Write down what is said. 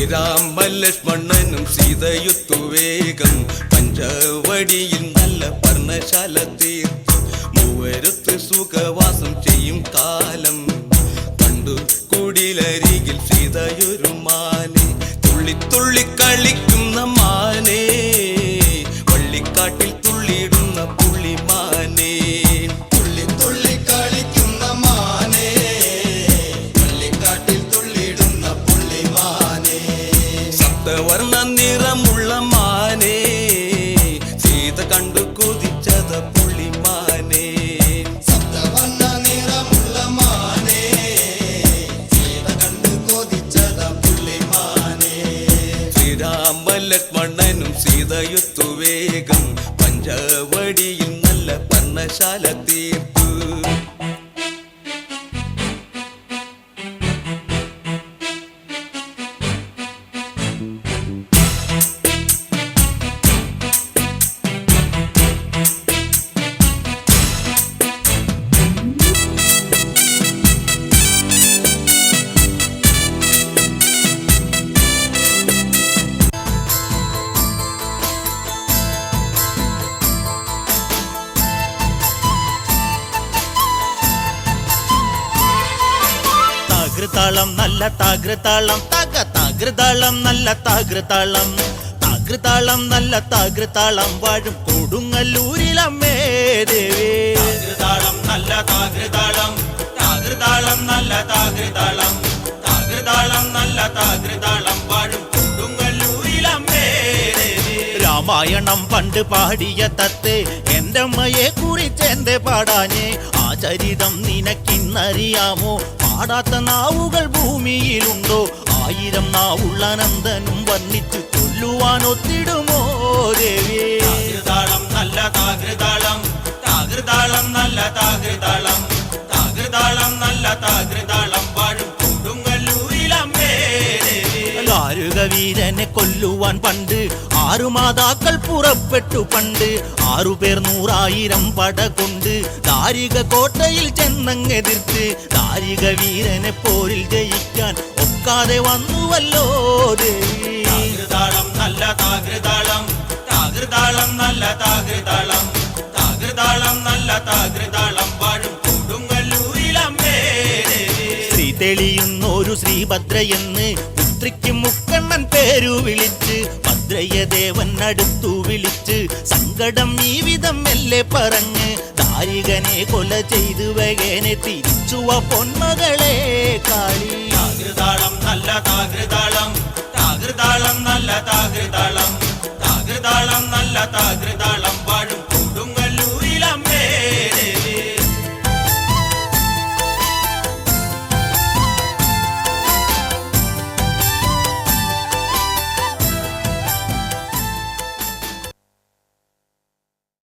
ശ്രീരാമലക്ഷ്മണനും സീതയുത്തു വേഗം പഞ്ചവടിയിൽ നല്ല പർണശാല തീർത്തു മൂവരുത്ത് സുഖവാസം ചെയ്യും കാലം കണ്ടു കുടിലരികിൽ സീതയൊരു മാനെ തുള്ളി തുള്ളി കളിക്കുന്ന മാനെ വള്ളിക്കാട്ടിൽ തുള്ളിയിടുന്ന പുള്ളിമാനെ തുള്ളി തുള്ളി കളിക്കുന്ന മാനെ വള്ളിക്കാട്ടിൽ തുള്ളിയിടുന്ന പുള്ളിമാനെ സപ്തവർണ്ണ നിറമുള്ള മാനെ സീത കണ്ടു കൊതിച്ചത പുള്ളിമാനെ സപ്തവർണ്ണ നിറമുള്ള മാനെ സീത കണ്ടു കൊതിച്ചത പുള്ളിമാനെ ശ്രീരാമലക്ഷ്മണനും സീതയുത്തു വേഗം പഞ്ചവടിയിൽ നല്ല പർണശാല തീർത്തു താകൃതാളം നല്ല താകൃതാളം താകൃതാളം നല്ല താകൃതാളം താകൃതാളം നല്ല താകൃതാളം വാഴും കൊടുങ്ങല്ലൂരിലമ്മേ ദേവി താകൃതാളം നല്ല താകൃതാളം താകൃതാളം നല്ല താകൃതാളം താകൃതാളം നല്ല താകൃതാളം വാഴും കൊടുങ്ങല്ലൂരിലമ്മേ ദേവി രാമായണം പണ്ട് പാടിയ തത്തേ എന്റെ അമ്മയെ കുറിച്ച് എന്റെ പാടാഞ്ഞേ ആ ചരിതം നിനക്കിന്നറിയാമോ പാടാത്ത നാവുകൾ ഭൂമിയിലുണ്ടോ ആയിരം നാവുള്ള നന്ദനും വർണ്ണിച്ചു കൊല്ലുവാൻ ഒത്തിടുമോ ദേവി താകൃതാളം നല്ല താകൃതാളം താകൃതാളം നല്ല താകൃതാളം താകൃതാളം നല്ല താകൃതാളം വാഴും കൊടുങ്ങല്ലൂരിലമ്മേ ദേവി ദാരുക വീരനെ കൊല്ലുവാൻ പണ്ട് 6 മാതാക്കൾ പുറപ്പെട്ടു പണ്ട് 6 പേർ 100,000 പട കൊണ്ട് ദാരിക കോട്ടയിൽ ചെന്നങ്ങെതിർത്ത് ദാരിക വീരനെ പോരിൽ ജയിക്കാൻ ഒക്കാതെ വന്നുവല്ലോ ദേവി താകൃതാളം നല്ല താകൃതാളം താകൃതാളം നല്ല താകൃതാളം താകൃതാളം നല്ല താകൃതാളം വാഴും കൊടുങ്ങല്ലൂരിലമ്മേ ദേവി ശ്രീ തെളിയുന്നൊരു ശ്രീഭദ്രയെന്ന് പുത്രിക്ക് മുക്കണ്ണൻ പേരു വിളിച്ച് ഭദ്രയെ ദേവൻ അടുത്തു വിളിച്ച് സങ്കടം ഈ വിധം മെല്ലെ പറഞ്ഞ് ദാരികനെ കൊല ചെയ്തു വേഗനെ തിരിച്ചുവ പൊന്മകളെ കാളി താകൃതാളം നല്ല